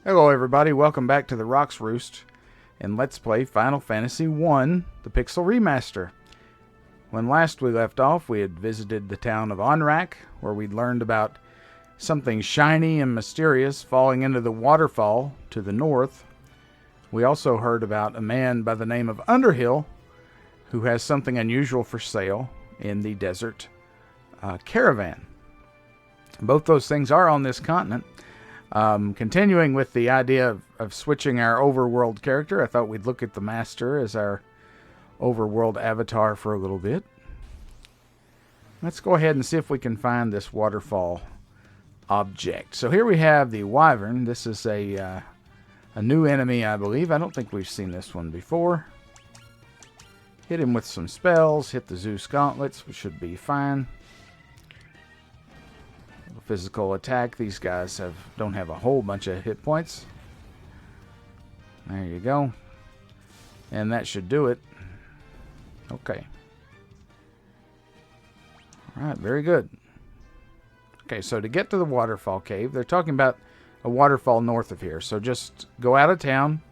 Hello everybody, welcome back to the Rocks Roost, and let's play Final Fantasy I, the Pixel Remaster. When last we left off, we had visited the town of Onrak, where we'd learned about something shiny and mysterious falling into the waterfall to the north. We also heard about a man by the name of Underhill, who has something unusual for sale in the desert caravan. Both those things are on this continent. Continuing with the idea of switching our overworld character, I thought we'd look at the Master as our overworld avatar for a little bit. Let's go ahead and see if we can find this waterfall object. So here we have the Wyvern. This is a new enemy, I believe. I don't think we've seen this one before. Hit him with some spells. Hit the Zeus gauntlets, which should be fine. Physical attack. These guys don't have a whole bunch of hit points. There you go. And that should do it. Okay. Alright, very good. Okay, so to get to the waterfall cave, they're talking about a waterfall north of here. So just go out of town,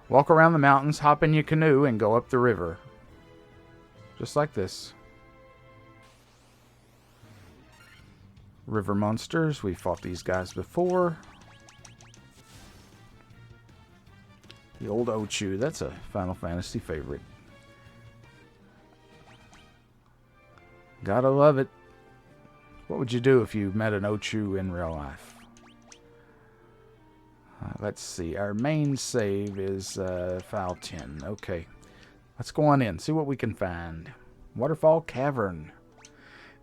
walk around the mountains, hop in your canoe, and go up the river. Just like this. River monsters. We fought these guys before. The old Ochu. That's a Final Fantasy favorite. Gotta love it. What would you do if you met an Ochu in real life? Let's see. Our main save is file 10. Okay. Let's go on in. See what we can find. Waterfall Cavern.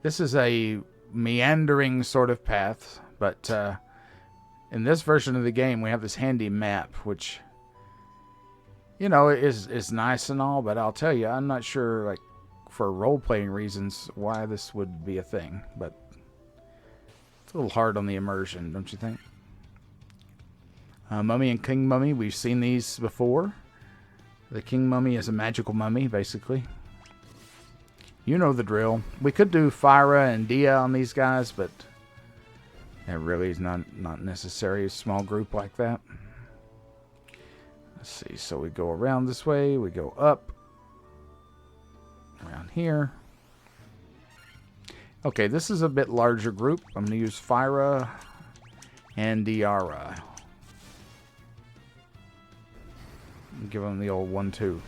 This is a meandering sort of path, but in this version of the game we have this handy map, which, you know, is nice and all, but I'll tell you, I'm not sure, like, for role-playing reasons, why this would be a thing, but it's a little hard on the immersion, don't you think? Mummy and King Mummy, we've seen these before. The King Mummy is a magical mummy, basically. You know the drill. We could do Fyra and Dia on these guys, but it really is not necessary. A small group like that. Let's see. So we go around this way. We go up. Around here. Okay, this is a bit larger group. I'm going to use Fyra and Diara. Give them the old 1-2.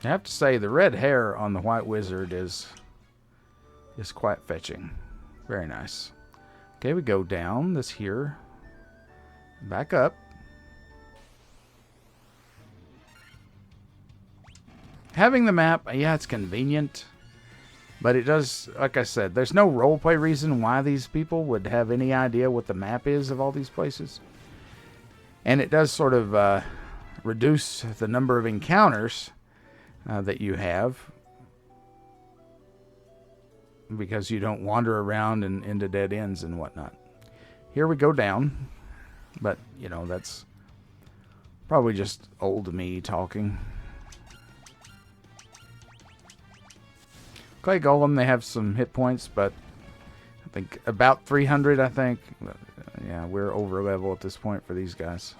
I have to say, the red hair on the White Wizard is quite fetching. Very nice. Okay, we go down this here. Back up. Having the map, yeah, it's convenient. But it does, like I said, there's no roleplay reason why these people would have any idea what the map is of all these places. And it does sort of reduce the number of encounters that you have, because you don't wander around and into dead ends and whatnot. Here we go down, but you know, that's probably just old me talking. Clay Golem, they have some hit points, but I think about 300, I think. Yeah, we're over level at this point for these guys.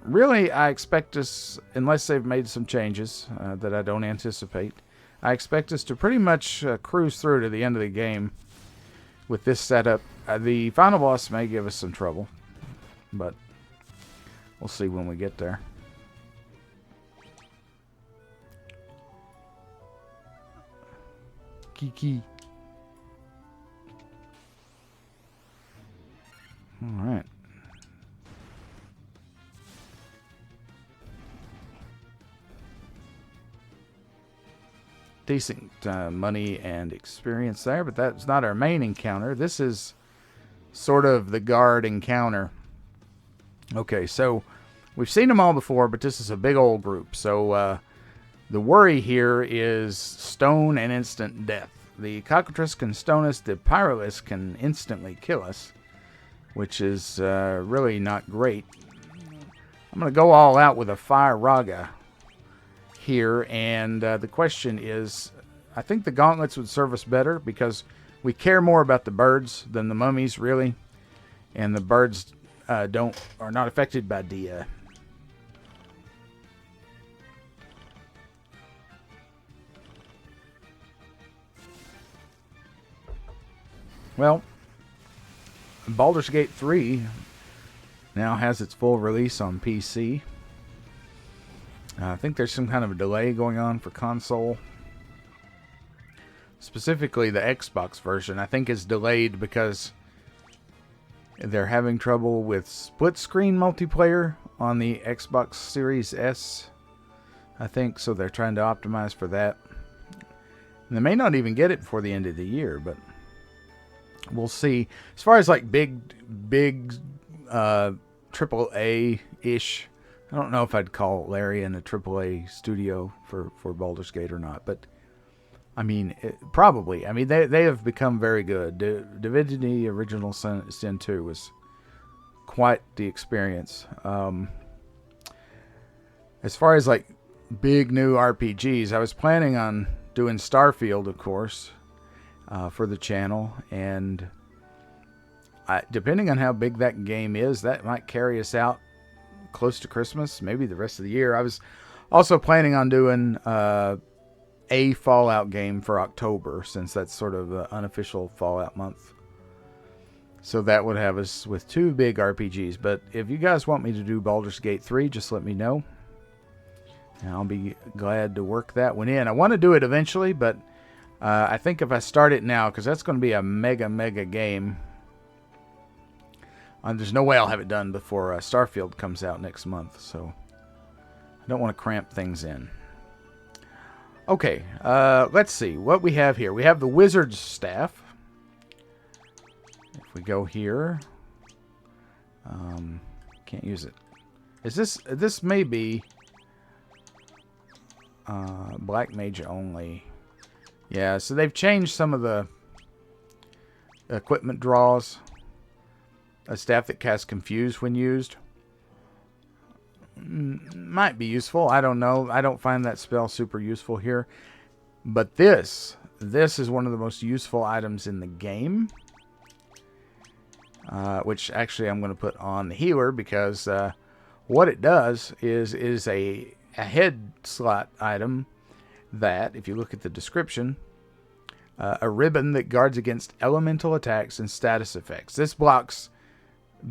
Really, I expect us, unless they've made some changes that I don't anticipate, I expect us to pretty much cruise through to the end of the game with this setup. The final boss may give us some trouble, but we'll see when we get there. Kiki. All right. Decent money and experience there, but that's not our main encounter. This is sort of the guard encounter. Okay, so we've seen them all before, but this is a big old group. So the worry here is stone and instant death. The Cockatrice can stone us, the Pyrolus can instantly kill us, which is really not great. I'm going to go all out with a Fire Raga here, and the question is, I think the gauntlets would serve us better because we care more about the birds than the mummies, really, and the birds are not affected by Dia. Well, Baldur's Gate 3 now has its full release on PC. I think there's some kind of a delay going on for console. Specifically, the Xbox version, I think, is delayed because they're having trouble with split-screen multiplayer on the Xbox Series S, I think, so they're trying to optimize for that. And they may not even get it before the end of the year, but we'll see. As far as like big triple A-ish, I don't know if I'd call Larian a triple A studio for Baldur's Gate or not, but I mean, probably. I mean, they have become very good. Divinity Original Sin 2 was quite the experience. As far as like big new RPGs, I was planning on doing Starfield, of course, for the channel, and depending on how big that game is, that might carry us out close to Christmas, maybe the rest of the year. I was also planning on doing a Fallout game for October, since that's sort of the unofficial Fallout month. So that would have us with 2 big RPGs. But if you guys want me to do Baldur's Gate 3, just let me know, and I'll be glad to work that one in. I want to do it eventually, but I think if I start it now, because that's going to be a mega game, there's no way I'll have it done before Starfield comes out next month, so I don't want to cramp things in. Okay, let's see what we have here. We have the Wizard's Staff. If we go here, can't use it. Is this may be Black Mage only? Yeah, so they've changed some of the equipment draws. A staff that casts Confuse when used. Might be useful. I don't know. I don't find that spell super useful here. But this is one of the most useful items in the game. Which actually I'm going to put on the healer, because what it does is a head slot item that, if you look at the description, a ribbon that guards against elemental attacks and status effects. This blocks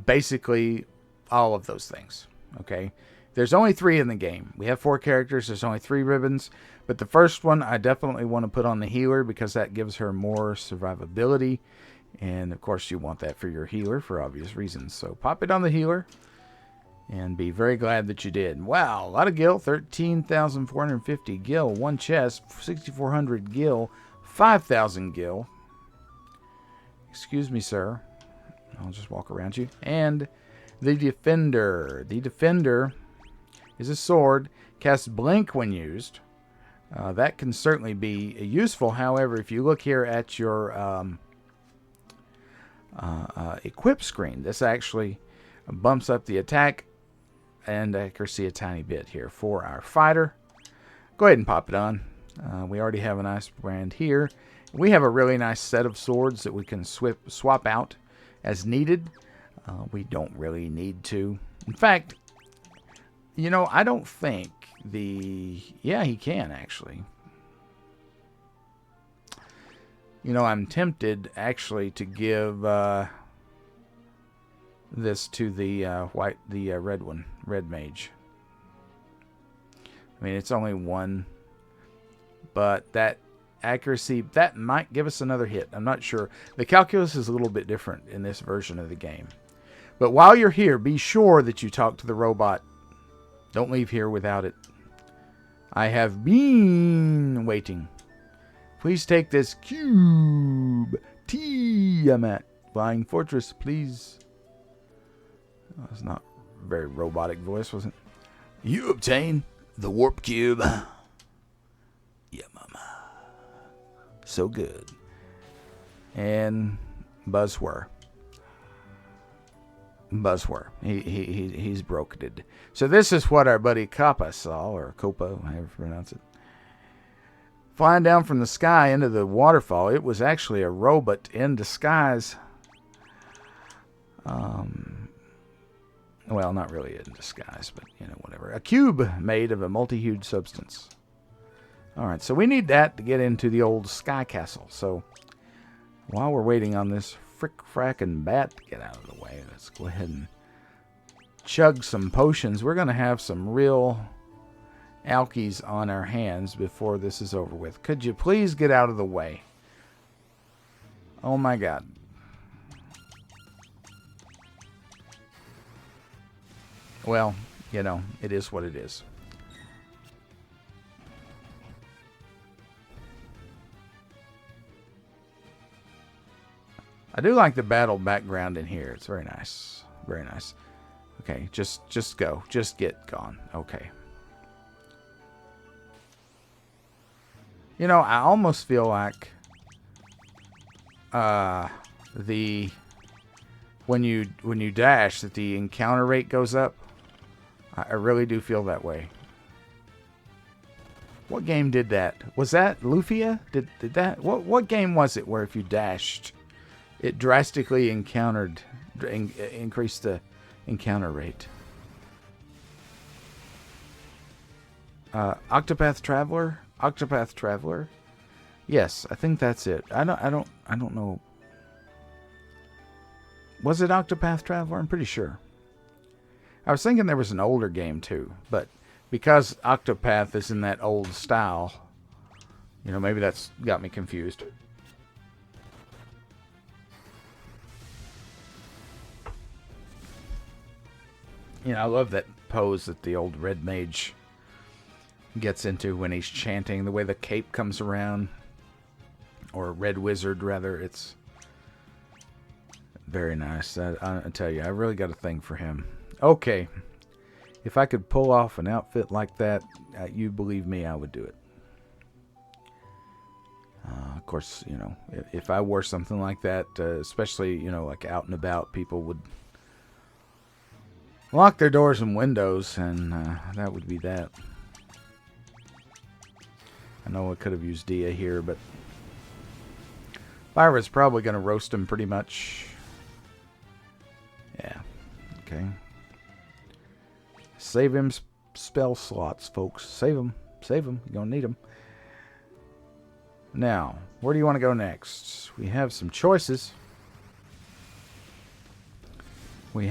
basically all of those things. Okay, there's only 3 in the game. We have 4 characters. There's only 3 ribbons, but the first one I definitely want to put on the healer, because that gives her more survivability, and of course you want that for your healer for obvious reasons. So pop it on the healer and be very glad that you did. Wow, a lot of gil. 13,450 gil. 1 chest. 6,400 gil. 5,000 gil. Excuse me, sir. I'll just walk around you. And the Defender. The Defender is a sword. Casts Blink when used. That can certainly be useful. However, if you look here at your equip screen, this actually bumps up the attack and accuracy a tiny bit here for our fighter. Go ahead and pop it on. We already have a nice brand here. We have a really nice set of swords that we can swap out as needed. We don't really need to. In fact, you know, I don't think yeah, he can actually. You know, I'm tempted actually to give this to the red one, Red Mage. I mean, it's only 1, but that accuracy, that might give us another hit. I'm not sure. The calculus is a little bit different in this version of the game. But while you're here, be sure that you talk to the robot. Don't leave here without it. I have been waiting. Please take this cube. Tiamat. Flying Fortress, please. That was not a very robotic voice, was it? You obtain the warp cube. Yeah, mama. So good. And Buzzwhir. Buzzword. He's broken it. So this is what our buddy Kappa saw, or Copa, however you pronounce it. Flying down from the sky into the waterfall. It was actually a robot in disguise. Well, not really in disguise, but, whatever. A cube made of a multi-hued substance. Alright, so we need that to get into the old sky castle. So, while we're waiting on this frick-frackin' bat to get out of the way, let's go ahead and chug some potions. We're going to have some real alkies on our hands before this is over with. Could you please get out of the way? Oh my god. Well, it is what it is. I do like the battle background in here. It's very nice. Very nice. Okay, just go. Just get gone. Okay. I almost feel like when you dash that the encounter rate goes up. I really do feel that way. What game did that? Was that Lufia? Did that? What game was it where if you dashed, it drastically increased the encounter rate? Octopath Traveler? Octopath Traveler? Yes, I think that's it. I don't know. Was it Octopath Traveler? I'm pretty sure. I was thinking there was an older game too, but because Octopath is in that old style, maybe that's got me confused. I love that pose that the old red mage gets into when he's chanting, the way the cape comes around, or red wizard rather. It's very nice. I tell you, I really got a thing for him. Okay, if I could pull off an outfit like that, you believe me, I would do it. Of course, if I wore something like that, especially, like out and about, people would lock their doors and windows, and that would be that. I know I could have used Dia here, but Byra's probably going to roast him pretty much. Yeah, okay. Save him spell slots, folks. Save them. Save them. You're going to need them. Now, where do you want to go next? We have some choices. We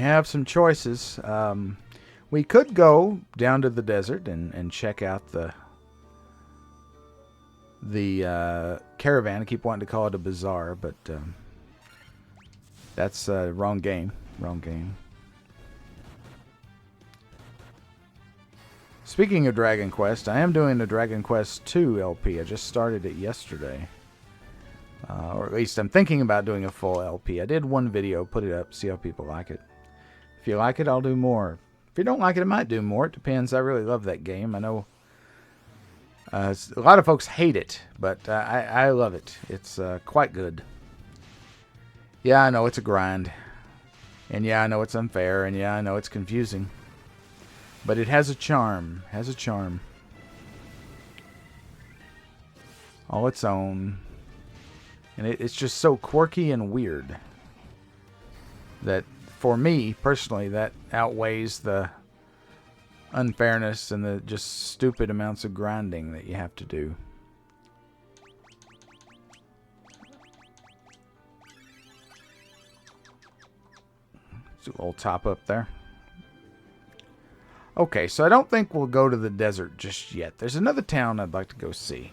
could go down to the desert and check out the caravan. I keep wanting to call it a bazaar, but that's wrong game. Wrong game. Speaking of Dragon Quest, I am doing the Dragon Quest 2 LP. I just started it yesterday. Or at least I'm thinking about doing a full LP. I did one video, put it up, see how people like it. If you like it, I'll do more. If you don't like it, I might do more. It depends. I really love that game. I know a lot of folks hate it, but I love it. It's quite good. Yeah, I know it's a grind. And yeah, I know it's unfair. And yeah, I know it's confusing. But it has a charm. Has a charm. All its own. And it's just so quirky and weird. That, for me, personally, that outweighs the unfairness and the just stupid amounts of grinding that you have to do. Let's do a little top up there. Okay, so I don't think we'll go to the desert just yet. There's another town I'd like to go see.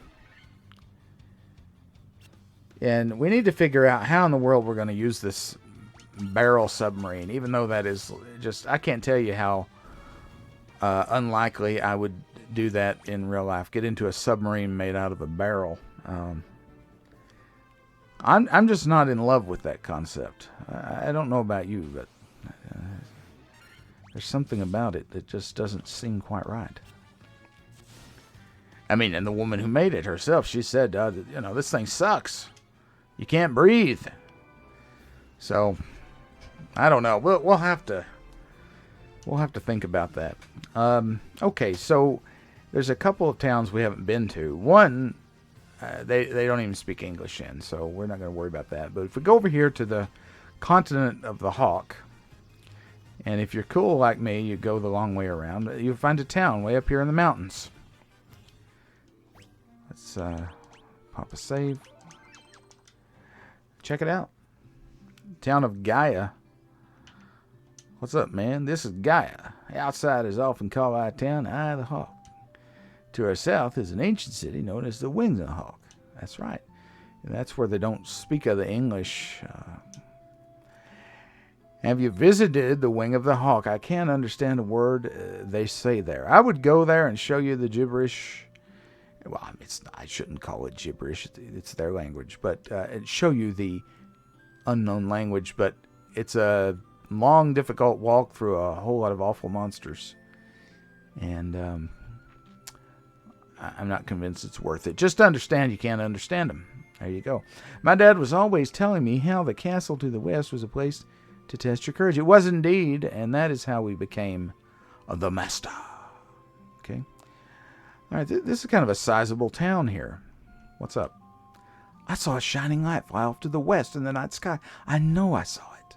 And we need to figure out how in the world we're going to use this barrel submarine. Even though that is just... I can't tell you how unlikely I would do that in real life. Get into a submarine made out of a barrel. I'm just not in love with that concept. I don't know about you, but... there's something about it that just doesn't seem quite right. I mean, and the woman who made it herself, she said, this thing sucks. You can't breathe. So, I don't know. We'll have to think about that. Okay, so there's a couple of towns we haven't been to. One, they don't even speak English in, so we're not going to worry about that. But if we go over here to the continent of the Hawk, and if you're cool like me, you go the long way around, you'll find a town way up here in the mountains. Let's pop a save. Check it out. Town of Gaia. What's up, man? This is Gaia. Outsiders often call our town Eye of the Hawk. To our south is an ancient city known as the Wings of the Hawk. That's right. And that's where they don't speak of the English. Have you visited the Wing of the Hawk? I can't understand a word they say there. I would go there and show you the gibberish. Well, I shouldn't call it gibberish. It's their language. But show you the unknown language. But it's a long, difficult walk through a whole lot of awful monsters. And I'm not convinced it's worth it. Just to understand, you can't understand them. There you go. My dad was always telling me how the castle to the west was a place to test your courage. It was indeed, and that is how we became the master. Okay. All right, this is kind of a sizable town here. What's up? I saw a shining light fly off to the west in the night sky. I know I saw it.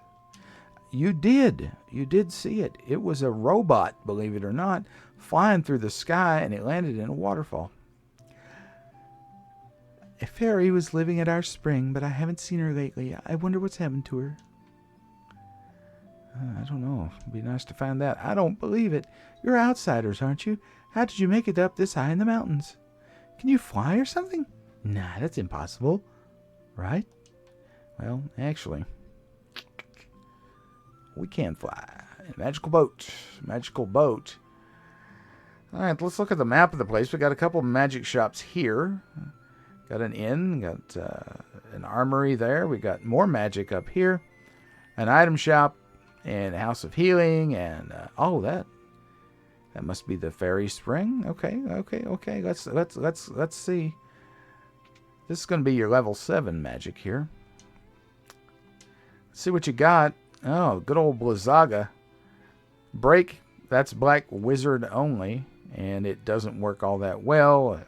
You did. You did see it. It was a robot, believe it or not, flying through the sky, and it landed in a waterfall. A fairy was living at our spring, but I haven't seen her lately. I wonder what's happened to her. I don't know. It'd be nice to find that. I don't believe it. You're outsiders, aren't you? How did you make it up this high in the mountains? Can you fly or something? Nah, that's impossible. Right? Well, actually, we can fly. Magical boat. Magical boat. All right, let's look at the map of the place. We got a couple of magic shops here. Got an inn. Got an armory there. We got more magic up here. An item shop. And a house of healing. And that must be the fairy spring. Okay. Let's see. This is going to be your level 7 magic here. Let's see what you got. Oh, good old Blizzaga. Break. That's black wizard only. And it doesn't work all that well.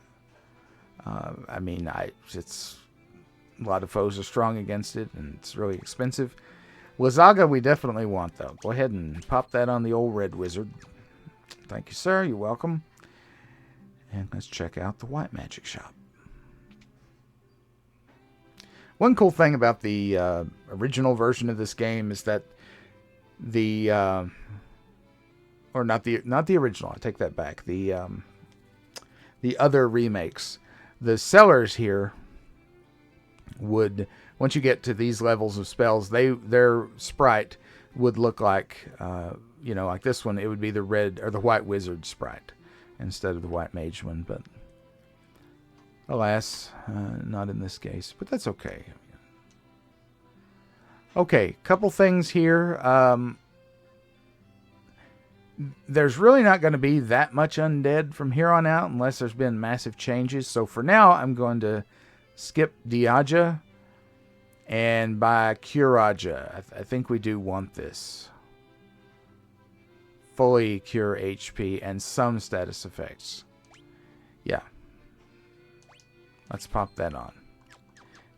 It's a lot of foes are strong against it, and it's really expensive. Blizzaga we definitely want, though. Go ahead and pop that on the old red wizard. Thank you, sir. You're welcome. And let's check out the white magic shop. One cool thing about the original version of this game is that not the original. I take that back. The other remakes, the sellers here would, once you get to these levels of spells, their sprite would look like like this one. It would be the red or the white wizard sprite instead of the white mage one. But alas, not in this case. But that's okay. Okay, couple things here. There's really not going to be that much undead from here on out unless there's been massive changes. So for now, I'm going to skip Diaja and buy Curaja. I think we do want this. Fully cure HP and some status effects. Yeah. Let's pop that on.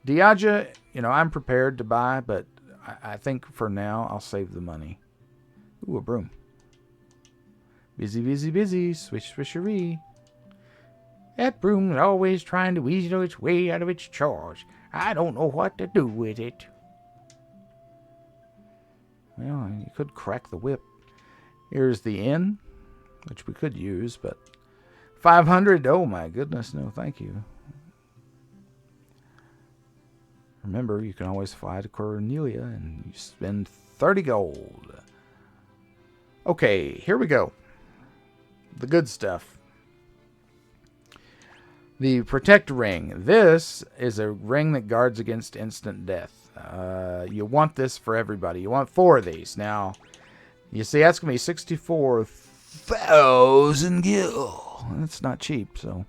Diaja, I'm prepared to buy, but I think for now I'll save the money. Ooh, a broom. Busy, busy, busy. Swish, swishery. That broom is always trying to weasel its way out of its chores. I don't know what to do with it. Well, you could crack the whip. Here's the inn, which we could use, but 500? Oh my goodness, no thank you. Remember, you can always fly to Cornelia and you spend 30 gold. Okay, here we go. The good stuff. The Protect Ring. This is a ring that guards against instant death. You want this for everybody. You want 4 of these. Now, you see, that's going to be 64,000 gil. 'Cause. That's not cheap, so.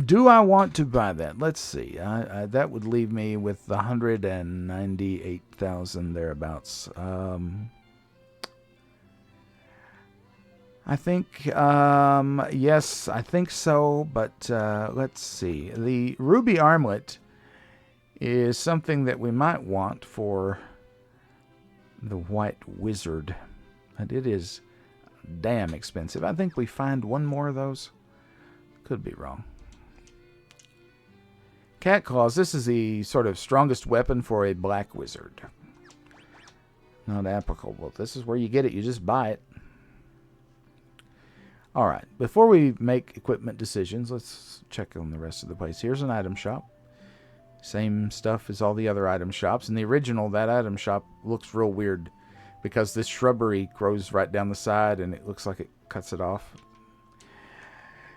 do I want to buy that? Let's see. That would leave me with 198,000 thereabouts. I think, yes, I think so, but let's see. The ruby armlet is something that we might want for the white wizard, but it is damn expensive. I think we find one more of those. Could be wrong. Cat claws. This is the sort of strongest weapon for a black wizard. Not applicable. This is where you get it. You just buy it. All right. Before we make equipment decisions, let's check on the rest of the place. Here's an item shop. Same stuff as all the other item shops. In the original, that item shop looks real weird because this shrubbery grows right down the side and it looks like it cuts it off.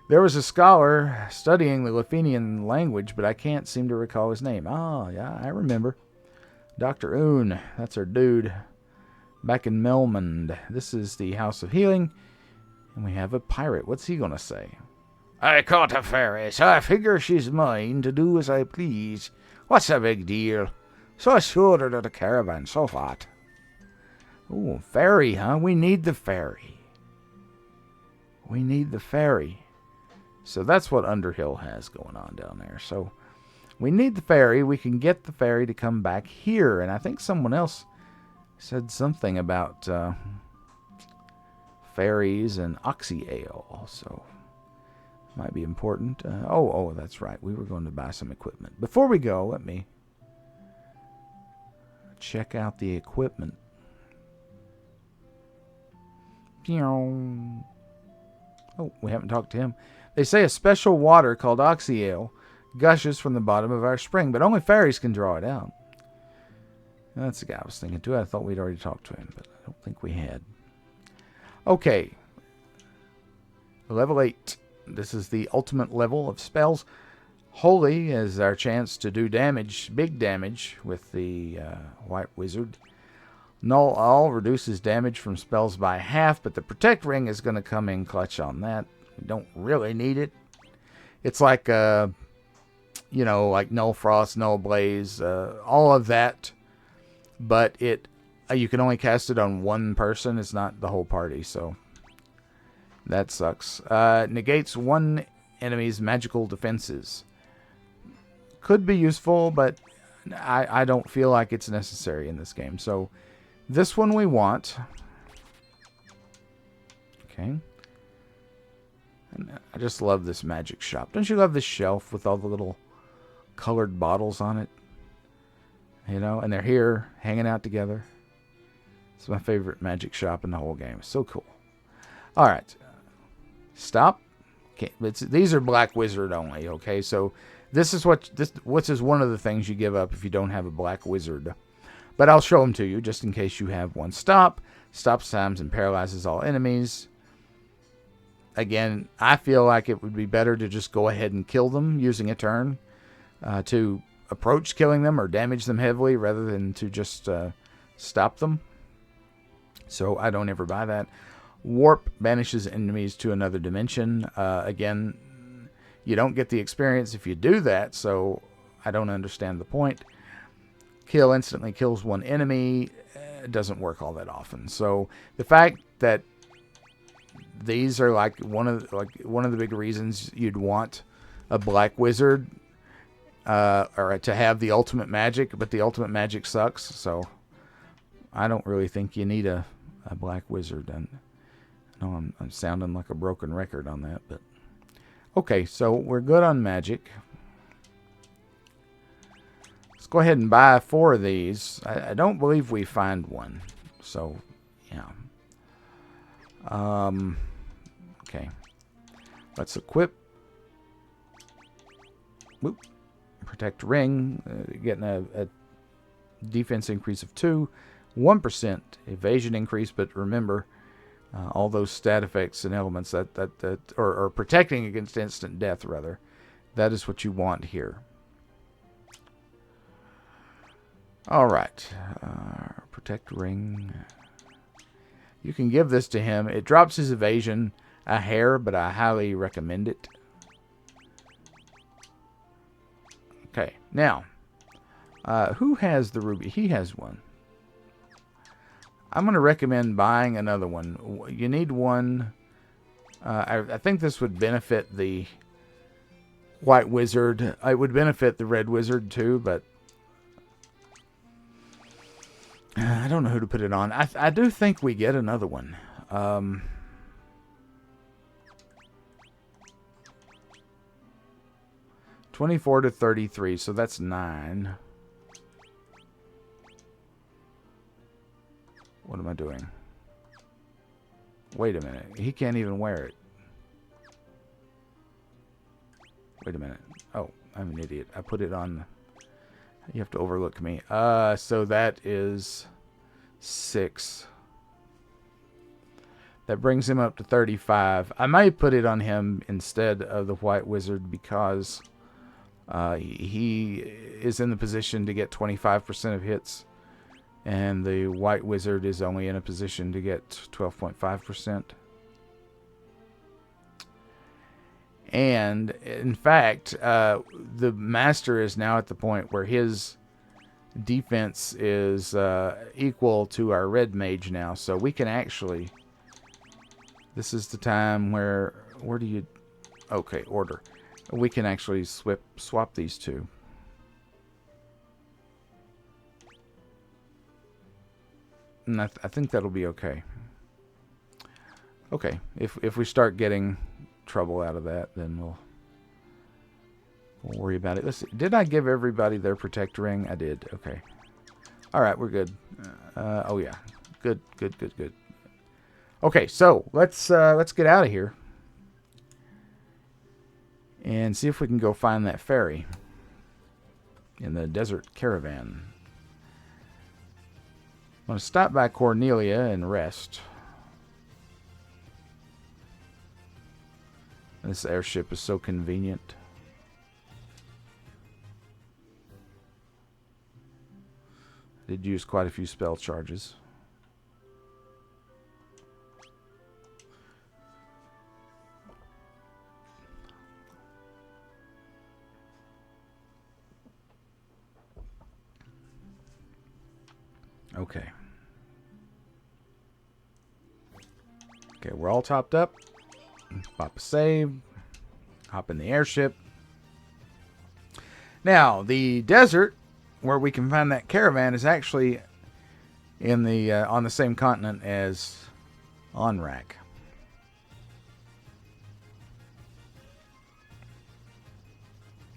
There was a scholar studying the Lithenian language, but I can't seem to recall his name. Oh, yeah, I remember. Dr. Oon, that's our dude. Back in Melmond. This is the House of Healing, and we have a pirate. What's he going to say? I caught a fairy, so I figure she's mine to do as I please. What's the big deal? So I showed her to the caravan, so what? Ooh, fairy, huh? We need the fairy. We need the fairy. So that's what Underhill has going on down there. So we need the fairy. We can get the fairy to come back here. And I think someone else said something about fairies and oxy ale also. Might be important. Oh, that's right. We were going to buy some equipment. Before we go, let me check out the equipment. Oh, we haven't talked to him. They say a special water called oxy ale gushes from the bottom of our spring, but only fairies can draw it out. That's the guy I was thinking too. I thought we'd already talked to him, but I don't think we had. Okay. Level 8. This is the ultimate level of spells. Holy is our chance to do damage, big damage, with the White Wizard. Null All reduces damage from spells by half, but the Protect Ring is going to come in clutch on that. We don't really need it. It's like, like Null Frost, Null Blaze, all of that. But you can only cast it on one person. It's not the whole party, so that sucks. Negates one enemy's magical defenses. Could be useful, but I don't feel like it's necessary in this game. So this one we want. Okay. And I just love this magic shop. Don't you love this shelf with all the little colored bottles on it? And they're here hanging out together. It's my favorite magic shop in the whole game. It's so cool. All right. Stop. Okay. These are Black Wizard only, okay? So this is one of the things you give up if you don't have a Black Wizard. But I'll show them to you just in case you have one. Stop. Stops times and paralyzes all enemies. Again, I feel like it would be better to just go ahead and kill them using a turn to approach killing them or damage them heavily rather than to just stop them. So I don't ever buy that. Warp banishes enemies to another dimension. Again, you don't get the experience if you do that, so I don't understand the point. Kill instantly kills one enemy. It doesn't work all that often. So the fact that these are like one of the big reasons you'd want a Black Wizard or to have the ultimate magic, but the ultimate magic sucks. So I don't really think you need a Black Wizard. And I know I'm sounding like a broken record on that, but okay. So we're good on magic. Let's go ahead and buy 4 of these. I don't believe we find one. So yeah. Okay. Let's equip. Whoop. Protect Ring. Getting a defense increase of 2. 1% evasion increase, but remember, all those stat effects and elements or protecting against instant death, rather. That is what you want here. All right. Protect Ring. You can give this to him. It drops his evasion a hair, but I highly recommend it. Okay, now, who has the ruby? He has one. I'm going to recommend buying another one. You need one. I think this would benefit the white wizard. It would benefit the red wizard too, but I don't know who to put it on. I do think we get another one. 24 to 33, so that's 9. What am I doing? Wait a minute. He can't even wear it. Wait a minute. Oh, I'm an idiot. I put it on. You have to overlook me. So that is 6. That brings him up to 35. I might put it on him instead of the white wizard because he is in the position to get 25% of hits. And the white wizard is only in a position to get 12.5%. And, in fact, the master is now at the point where his defense is equal to our red mage now. So we can actually... This is the time where... Where do you... Okay, order. We can actually swap these two. And I think that'll be okay. Okay, if we start getting trouble out of that, then we'll worry about it. Let's see. Did I give everybody their protect ring? I did. Okay. All right, we're good. Oh yeah, good. Okay, so let's get out of here and see if we can go find that ferry in the desert caravan. I'm going to stop by Cornelia and rest. This airship is so convenient. I did use quite a few spell charges. Okay. Okay, we're all topped up. Pop a save. Hop in the airship. Now, the desert where we can find that caravan is actually in the on the same continent as Onrak.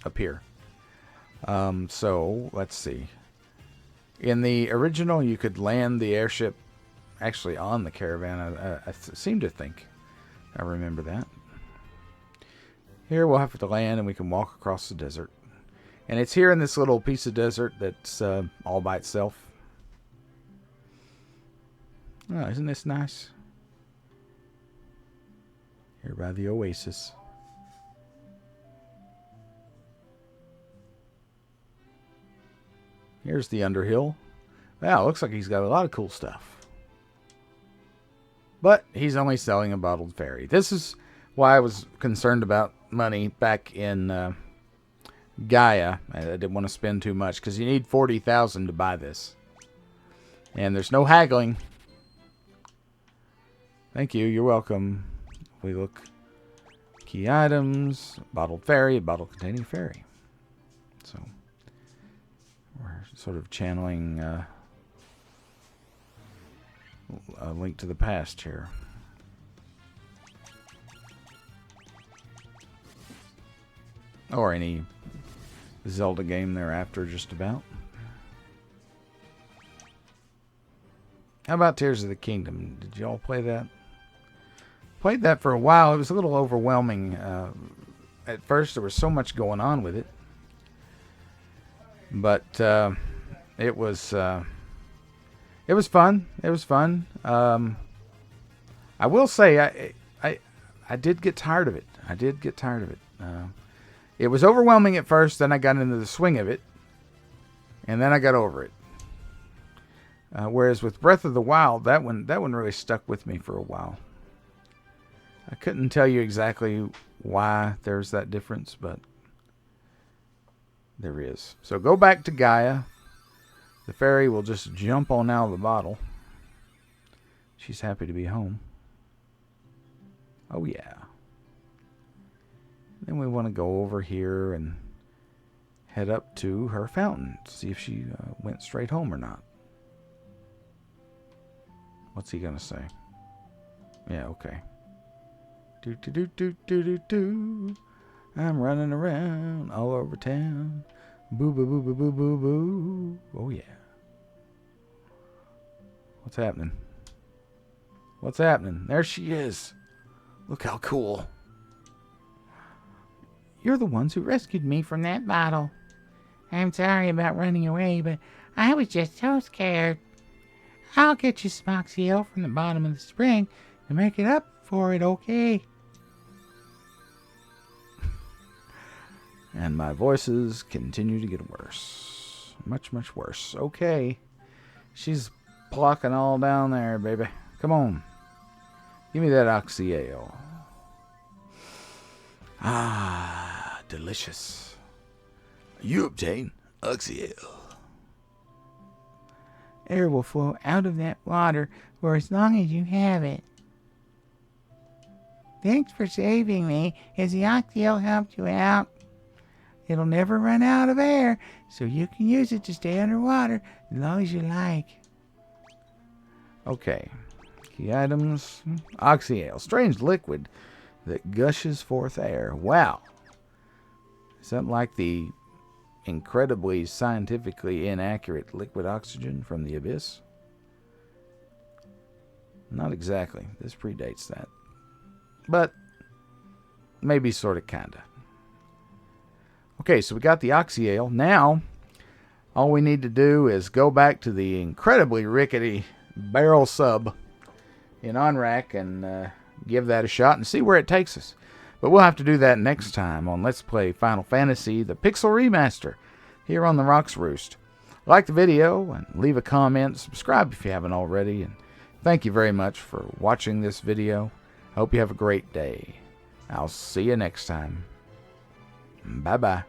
Up here. So, let's see. In the original, you could land the airship actually on the caravan. I seem to think I remember that. Here we'll have to land and we can walk across the desert. And it's here in this little piece of desert that's all by itself. Oh, isn't this nice? Here by the oasis. Here's the Underhill. Wow, looks like he's got a lot of cool stuff. But he's only selling a bottled ferry. This is why I was concerned about money back in Gaia. I didn't want to spend too much because you need 40,000 to buy this. And there's no haggling. Thank you, you're welcome. We look. Key items, bottled ferry, bottle containing ferry. So we're sort of channeling a Link to the Past here. Or any Zelda game thereafter, just about. How about Tears of the Kingdom? Did y'all play that? Played that for a while. It was a little overwhelming. At first, there was so much going on with it. But it was fun. It was fun. I will say I did get tired of it. It was overwhelming at first. Then I got into the swing of it, and then I got over it. Whereas with Breath of the Wild, that one really stuck with me for a while. I couldn't tell you exactly why there's that difference, but There is. So go back to Gaia. The fairy will just jump on out of the bottle. She's happy to be home. Oh, yeah. Then we want to go over here and head up to her fountain to see if she went straight home or not. What's he going to say? Yeah, okay. Do do do do do do do. I'm running around all over town. Boo boo boo boo boo boo boo. Oh yeah. What's happening? What's happening? There she is. Look how cool. You're the ones who rescued me from that bottle. I'm sorry about running away, but I was just so scared. I'll get you some oxyale from the bottom of the spring to make it up for it, okay? And my voices continue to get worse. Much, much worse. Okay. She's plucking all down there, baby. Come on. Give me that oxyale. Ah, delicious. You obtain oxyale. Air will flow out of that water for as long as you have it. Thanks for saving me. Has the oxyale helped you out? It'll never run out of air, so you can use it to stay underwater as long as you like. Okay. Key items. Oxyale. Strange liquid that gushes forth air. Wow. Is that like the incredibly scientifically inaccurate liquid oxygen from the abyss? Not exactly. This predates that. But maybe sort of kinda. Okay, so we got the oxyale. Now, all we need to do is go back to the incredibly rickety barrel sub in OnRack and give that a shot and see where it takes us. But we'll have to do that next time on Let's Play Final Fantasy, the Pixel Remaster, here on the Rocks Roost. Like the video and leave a comment. Subscribe if you haven't already. And thank you very much for watching this video. I hope you have a great day. I'll see you next time. Bye-bye.